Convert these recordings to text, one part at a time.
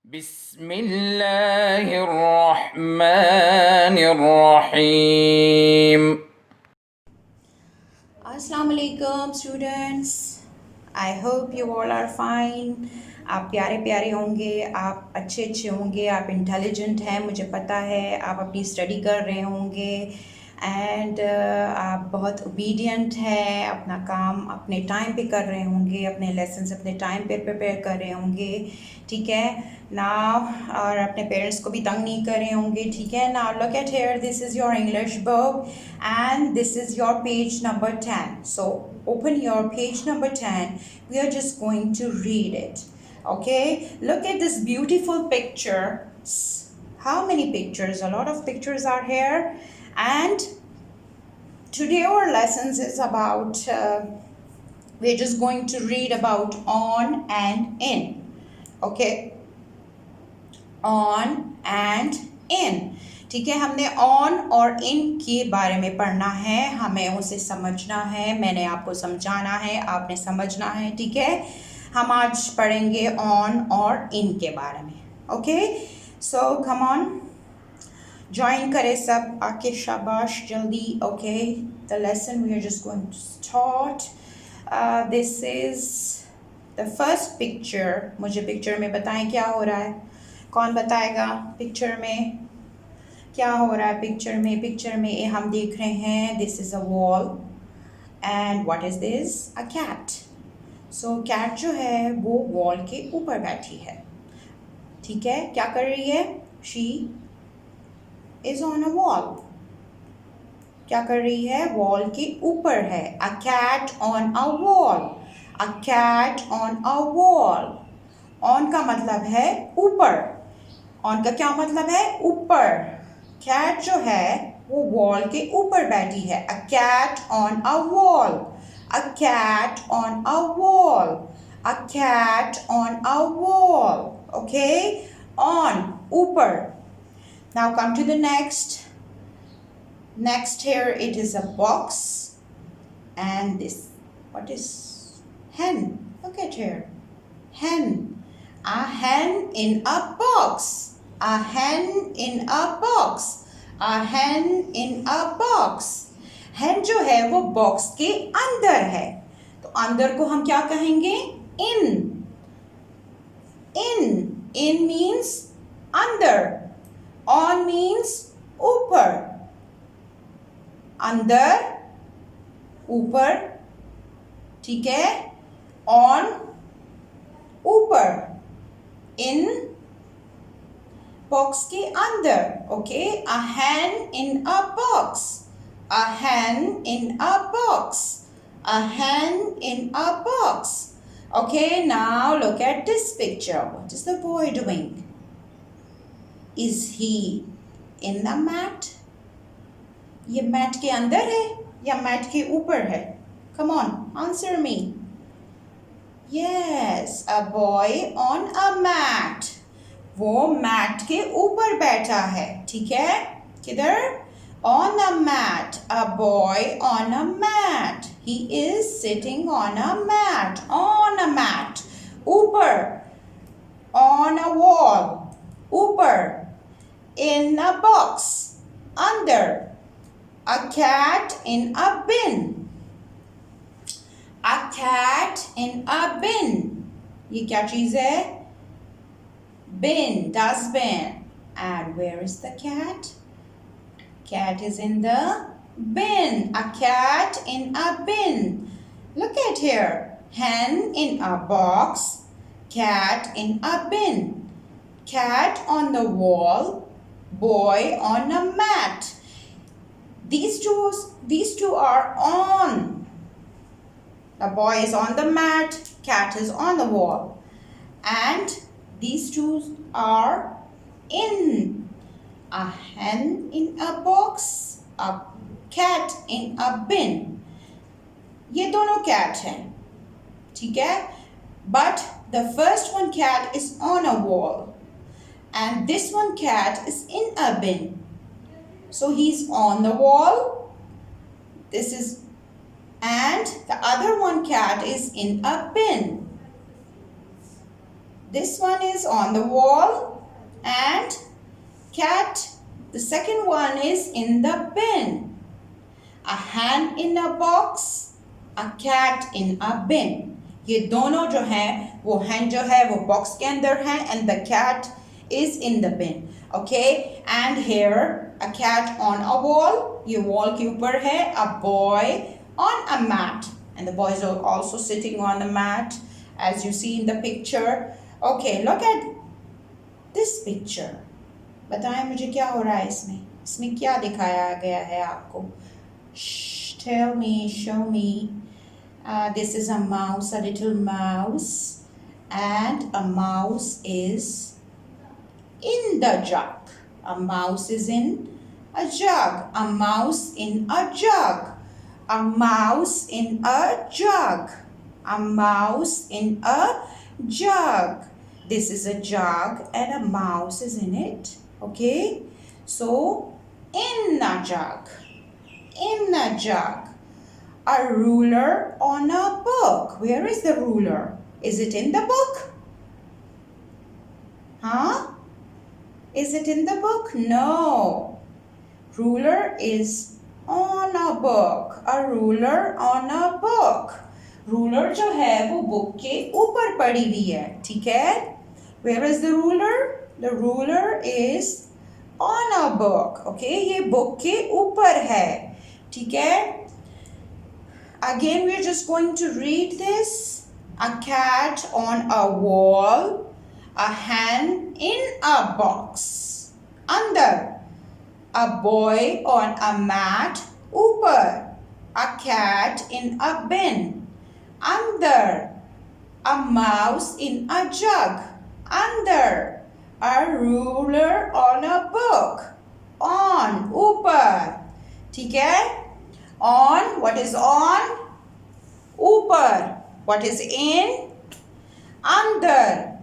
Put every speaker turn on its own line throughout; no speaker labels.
بسم الله الرحمن الرحيم.
Assalamu alaikum students. I hope you all are fine. आप प्यारे प्यारे होंगे, आप अच्छे अच्छे होंगे, आप इंटेलिजेंट हैं, मुझे पता है। आप अपनी स्टडी कर रहे होंगे एंड आप बहुत ओबीडियंट हैं, अपना काम अपने टाइम पे कर रहे होंगे, अपने लेसन्स अपने टाइम पे प्रिपेयर कर रहे होंगे, ठीक है ना। और अपने पेरेंट्स को भी तंग नहीं कर रहे होंगे, ठीक है ना। Look at here, this is your English book and this is your page number 10. So open your page number 10. We are just going to read it. Okay, look at this beautiful picture. How many pictures? A lot of pictures are here. And today our lessons is about we're just going to read about on and in. Okay, on and in. ठीक है, हमने on और इन के बारे में पढ़ना है, हमें उसे समझना है, मैंने आपको समझाना है, आपने समझना है, ठीक है। हम आज पढ़ेंगे ऑन और इन के बारे में। Okay, so come on, join करें सब आके, शाबाश जल्दी। Okay, the lesson we are just going to start. This is the first picture. मुझे पिक्चर में बताएं क्या हो रहा है, कौन बताएगा पिक्चर में क्या हो रहा है। पिक्चर में हम देख रहे हैं, this is a wall and what is this, a cat. So cat जो है वो वॉल के ऊपर बैठी है, ठीक है। क्या कर रही है, she is on a wall. क्या कर रही है, वॉल के ऊपर है। A cat on a wall, a cat on a wall. On का मतलब है ऊपर, ऑन का क्या मतलब है, ऊपर। कैट जो है वो वॉल के ऊपर बैठी है। A cat on a wall, a cat on a wall, a cat on a wall. Okay, on ऊपर। Now come to the next here it is a box and this, what is, hen. Look at here, hen. A hen in a box, a hen in a box, a hen in a box. hen जो है वो box के अंदर है, तो अंदर को हम क्या कहेंगे, in. in means अंदर, on means ऊपर, अंदर ऊपर, ठीक है। on ऊपर, in बॉक्स के अंदर। Okay, a hen in a box, a hen in a box, a hen in a box. Okay, now look at this picture. What is the boy doing? Is he in the mat? ये mat के अंदर है या mat के ऊपर है? Come on, answer me. Yes, a boy on a mat. वो mat के ऊपर बैठा है, ठीक है। किधर, on a mat. A boy on a mat. He is sitting on a mat. On a mat. ऊपर, on a wall. ऊपर, in a box. अंदर, a cat in a bin. A cat in a bin. ये क्या चीज है, bin, dustbin. And where is the cat? Cat is in the bin. A cat in a bin. Look at here, hen in a box, cat in a bin. Cat on the wall, boy on a mat. These two are on. The boy is on the mat, cat is on the wall. And these two are in. A hen in a box, a cat in a bin. ये दोनों cat हैं, ठीक है। But the first one cat is on a wall and this one cat is in a bin. So he's on the wall. This is, and the other one cat is in a bin. This one is on the wall, and cat, the second one is in the bin. A hen in a box, a cat in a bin. ये दोनों जो हैं वो hen जो है वो box के अंदर है and the cat is in the bin. Okay, and here a cat on a wall. ये wall के ऊपर है. A boy on a mat, and the boys are also sitting on the mat as you see in the picture. Okay, look at this picture. बताएं मुझे क्या हो रहा है इसमें? इसमें क्या दिखाया गया है आपको? Tell me, show me. This is a mouse, a little mouse, and a mouse is in the jug. A mouse is in a jug. A mouse in a jug. A mouse in a jug. A mouse in a jug. This is a jug and a mouse is in it. Okay, so in a jug. In a jug. A ruler on a book. Where is the ruler? Is it in the book? Huh? Is it in the book? No. Ruler is on a book. A ruler on a book. Ruler जो है वो book के ऊपर पड़ी हुई है. ठीक है? Where is the ruler? The ruler is on a book. Okay? ये book के ऊपर है. ठीक है? Again, we're just going to read this. A cat on a wall. A hen in a box. Under. A boy on a mat. Upar. A cat in a bin. Under. A mouse in a jug. Under. A ruler on a book. On. Upar. ठीक है? On, what is on? Upar. What is in? Under.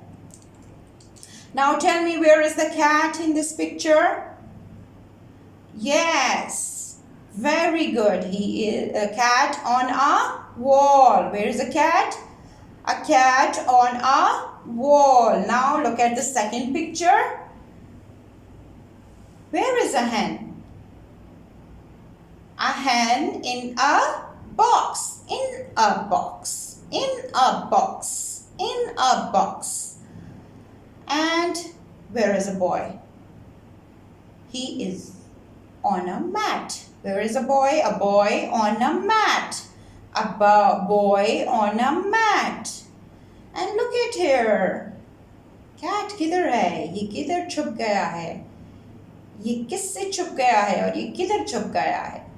Now tell me, where is the cat in this picture? Yes. Very good. He is a cat on a wall. Where is a cat? A cat on a wall. Now look at the second picture. Where is a hen? A hen in a box. In a box. In a box. In a box. And where is a boy? He is on a mat. Where is a boy? A boy on a mat. A boy on a mat. And look at here. Cat किधर है? ये किधर छुप गया है? ये किससे छुप गया है और ये किधर छुप गया है?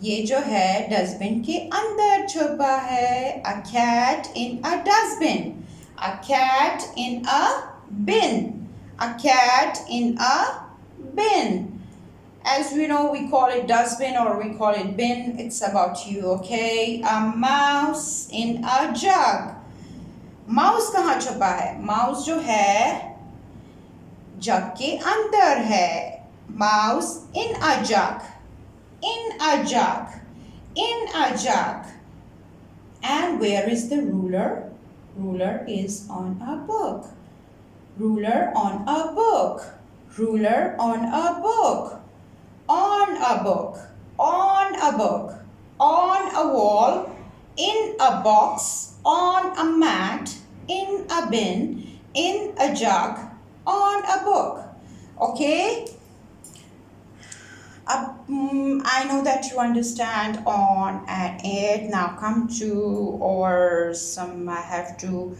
ये जो है डस्टबिन के अंदर छुपा है. A cat in a dustbin. A cat in a bin. A cat in a bin. As we know, we call it dustbin or we call it bin. It's about you, okay? A mouse in a jug. Mouse कहाँ छुपा है? Mouse जो है जग के अंदर है. Mouse in a jug. In a jug. In a jug. And where is the ruler? Ruler is on a book. Ruler on a book. Ruler on a book. On a book. On a book. On a wall. In a box. On a mat. In a bin. In a jug. On a book. Okay? I know that you understand on and it. Now come to, or some I have to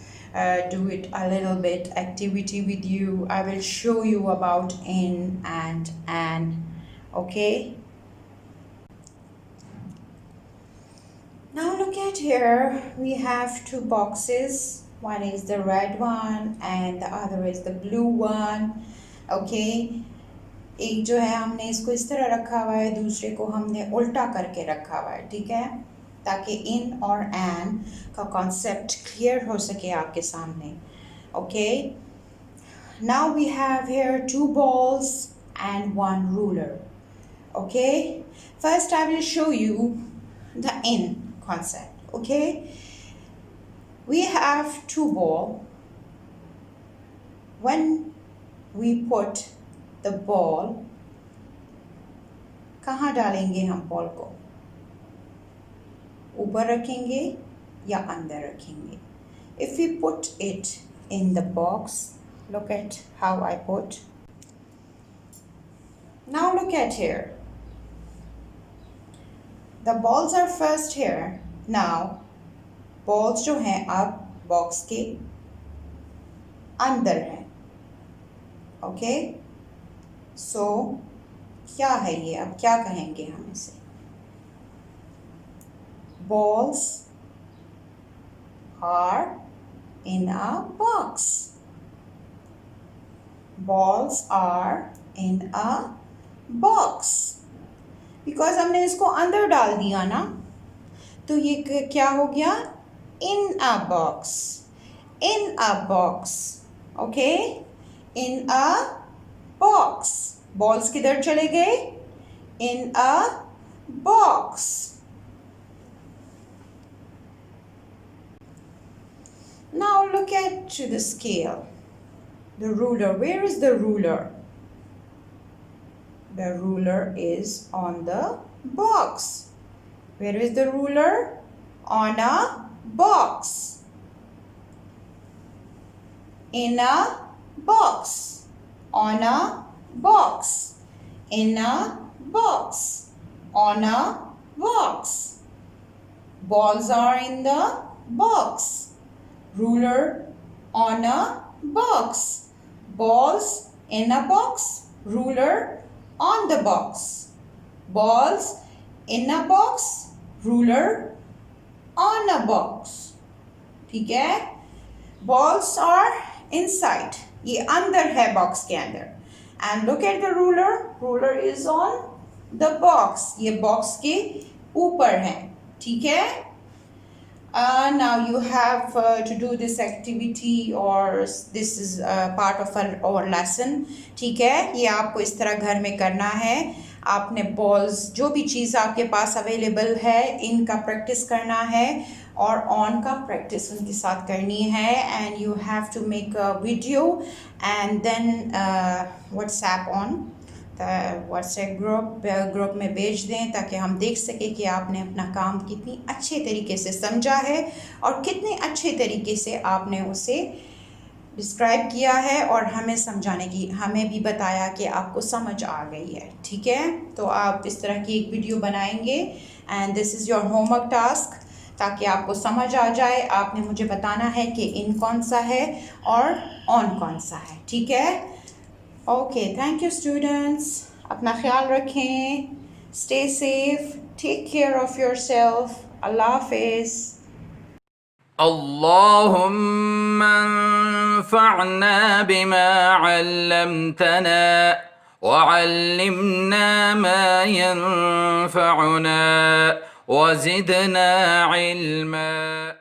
do it a little bit activity with you. I will show you about in and an. Okay? Now look at here. We have two boxes. One is the red one and the other is the blue one. Okay? एक जो है हमने इसको इस तरह रखा हुआ है, दूसरे को हमने उल्टा करके रखा हुआ है. ठीक है? ताकि इन और एन का कॉन्सेप्ट क्लियर हो सके आपके सामने. Okay? Now we have here two balls and one ruler. Okay? First I will show you the in concept. Okay? We have two balls when we put the ball, कहाँ डालेंगे हम ball को? ऊपर रखेंगे या अंदर रखेंगे? If we put it in the box, look at how I put. Now look at here. The balls are first here. Now balls जो हैं अब बॉक्स के अंदर हैं. Okay? So क्या है ये? अब क्या कहेंगे हम इसे? Balls are in a box. Balls are in a box. Because हमने इसको अंदर डाल दिया ना, तो ये क्या हो गया? In a box. In a box. Okay? In a box. Balls किधर चले गए? In a box. Now look at the scale. The ruler. Where is the ruler? The ruler is on the box. Where is the ruler? On a box. In a box. On a box. In a box. On a box. Balls are in the box. Ruler on a box. Balls in a box. Ruler on the box. Balls in a box. Ruler on a box. ठीक है? Balls are inside. ये अंदर है box के अंदर. And look at the ruler. Ruler is on the box. ये box के ऊपर है. ठीक है? Now you have to do this activity, or this is part of our lesson. ठीक है? ये आपको इस तरह घर में करना है. आपने बॉल्स, जो भी चीज़ आपके पास अवेलेबल है, इनका प्रैक्टिस करना है और ऑन का प्रैक्टिस उनके साथ करनी है. And you have to make a video and then WhatsApp on WhatsApp group में भेज दें, ताकि हम देख सकें कि आपने अपना काम कितनी अच्छे तरीके से समझा है और कितने अच्छे तरीके से आपने उसे डिस्क्राइब किया है और हमें समझाने की, हमें भी बताया कि आपको समझ आ गई है. ठीक है? तो आप इस तरह की एक वीडियो बनाएंगे and this is your homework task, ताकि आपको समझ आ जाए. आपने मुझे बताना है कि इन कौन सा है और ऑन कौन सा है. ठीक है? Okay, thank you students. अपना ख्याल रखें. Stay safe. Take care of yourself. अल्लाह हाफिज़.
اللهم انفعنا بما علمتنا وعلمنا ما ينفعنا وزدنا علما.